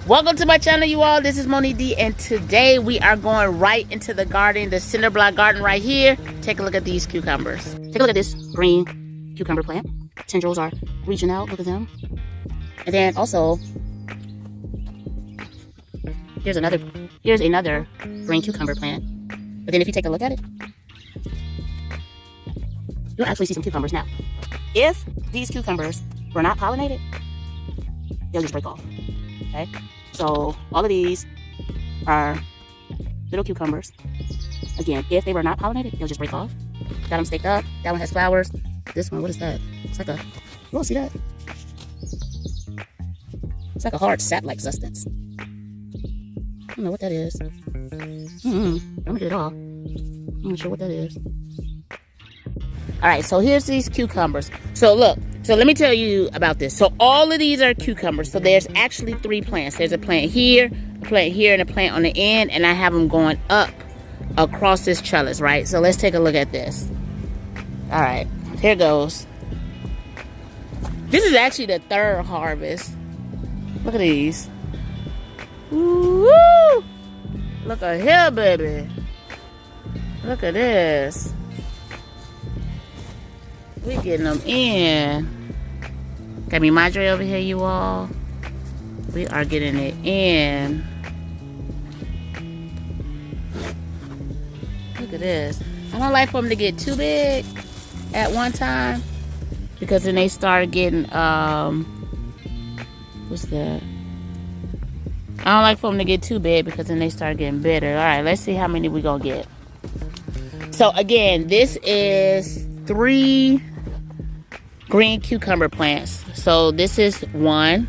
Welcome to my channel, you all. This is Moni D, and today we are going right into the garden, the cinder block garden right here. Take a look at these cucumbers. Take a look at this green cucumber plant. Tendrils are reaching out. Look at them. And then also, here's another green cucumber plant. But then if you take a look at it, you'll actually see some cucumbers. Now, if these cucumbers were not pollinated, they'll just break off. Okay, so all of these are little cucumbers. Again, if they were not pollinated, they'll just break off. Got them staked up. That one has flowers. This one, what is that? It's like a, you don't see that? It's like a hard sap-like substance. I don't know what that is. I don't get it all. I'm not sure what that is. Alright, so here's these cucumbers. So look, so let me tell you about this. So all of these are cucumbers. So there's actually 3 plants. There's a plant here, and a plant on the end, and I have them going up across this trellis, right? So let's take a look at this. Alright, here goes. This is actually the 3rd harvest. Look at these. Woo! Look at here, baby. Look at this. We getting them in. Got me Madre over here, you all. We are getting it in. Look at this. I don't like for them to get too big at one time, because then they start getting, what's that? I don't like for them to get too big, because then they start getting bitter. All right, let's see how many we gonna get. So again, this is 3 green cucumber plants. So this is 1.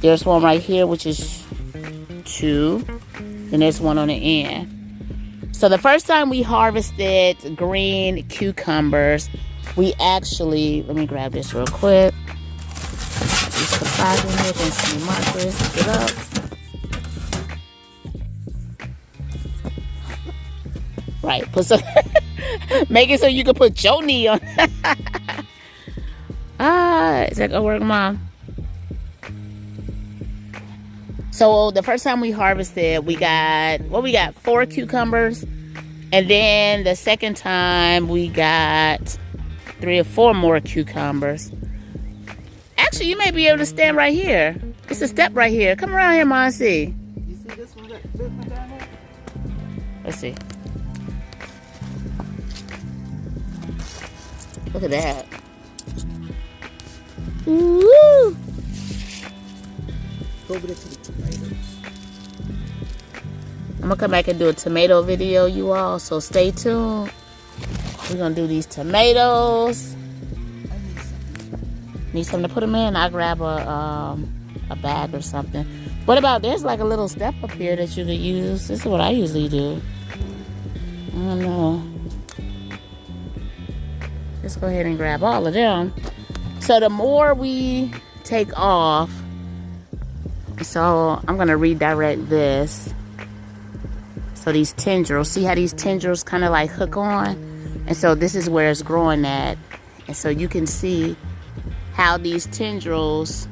There's one right here, which is 2. And there's one on the end. So the first time we harvested green cucumbers, we actually, let me grab this real quick. These supplies in here, and some markers. Get up. Right, put some, make it so you can put your knee on. Is that gonna work, Mom? So the first time we harvested, we got 4 cucumbers, and then the second time we got 3 or 4 more cucumbers. Actually, you may be able to stand right here. It's a step right here. Come around here, Mom, see. You see this one down there? Let's see. Look at that. Woo! Go over there to the tomatoes. I'm gonna come back and do a tomato video, you all, so stay tuned. We're gonna do these tomatoes. Need something to put them in? I'll grab a bag or something. What about, there's like a little step up here that you could use. This is what I usually do. I don't know. Let's go ahead and grab all of them. So the more we take off, so I'm gonna redirect this. So these tendrils, see how these tendrils kind of like hook on? And so this is where it's growing at. And so you can see how these tendrils,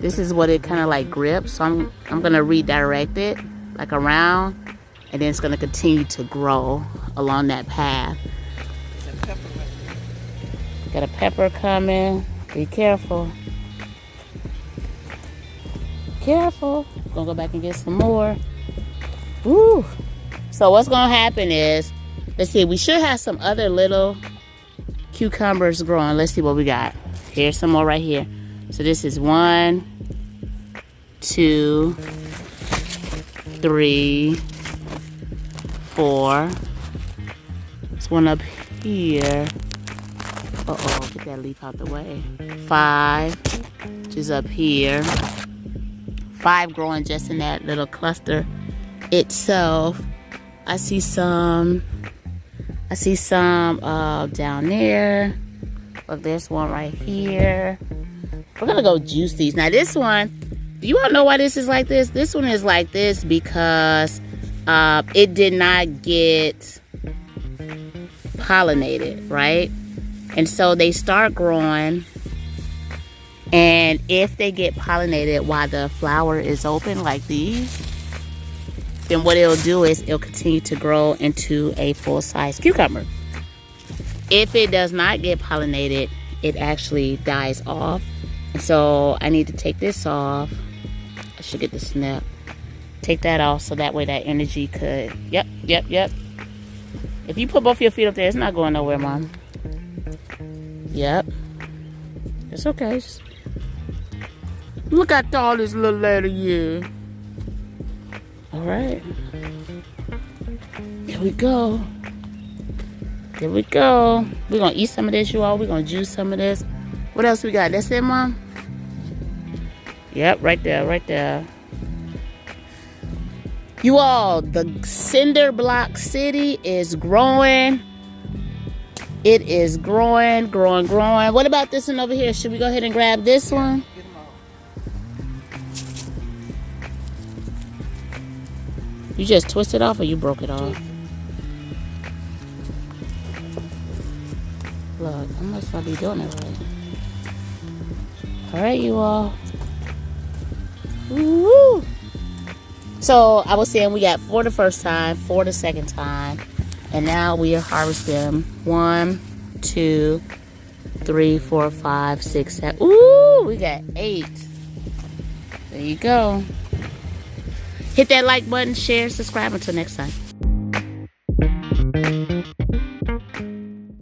this is what it kind of like grips. So I'm gonna redirect it like around, and then it's gonna continue to grow along that path. Got a pepper coming. Be careful. Careful. Gonna go back and get some more. Woo. So what's gonna happen is, let's see, we should have some other little cucumbers growing. Let's see what we got. Here's some more right here. So this is 1, 2, 3, 4. There's one up here. Uh-oh, get that leaf out the way. 5, which is up here. 5 growing just in that little cluster itself. I see some down there. Look, there's one right here. We're gonna go juice these. Now this one, do you all know why this is like this? This one is like this because it did not get pollinated, right? And so they start growing, And if they get pollinated while the flower is open like these, then what it'll do is it'll continue to grow into a full-size cucumber. If it does not get pollinated, it actually dies off. And so I need to take this off. I should get the snap. Take that off so that way that energy could, yep. If you put both your feet up there, it's not going nowhere, Mom. Yep. It's okay. Just look at all this little lady here. All right. There we go. There we go. We're going to eat some of this, you all. We're going to juice some of this. What else we got? That's it, Mom? Yep, right there, right there. You all, the cinder block city is growing. It is growing. What about this one over here? Should we go ahead and grab this one? Get them all. You just twisted off or you broke it off? Look, I must not be doing it right. All right, you all. Woo! So I was saying we got 4 the first time, 4 the second time, and now we are harvesting 1, 2, 3, 4, 5, 6, 7. Ooh, we got 8. There you go. Hit that like button, share, subscribe. Until next time.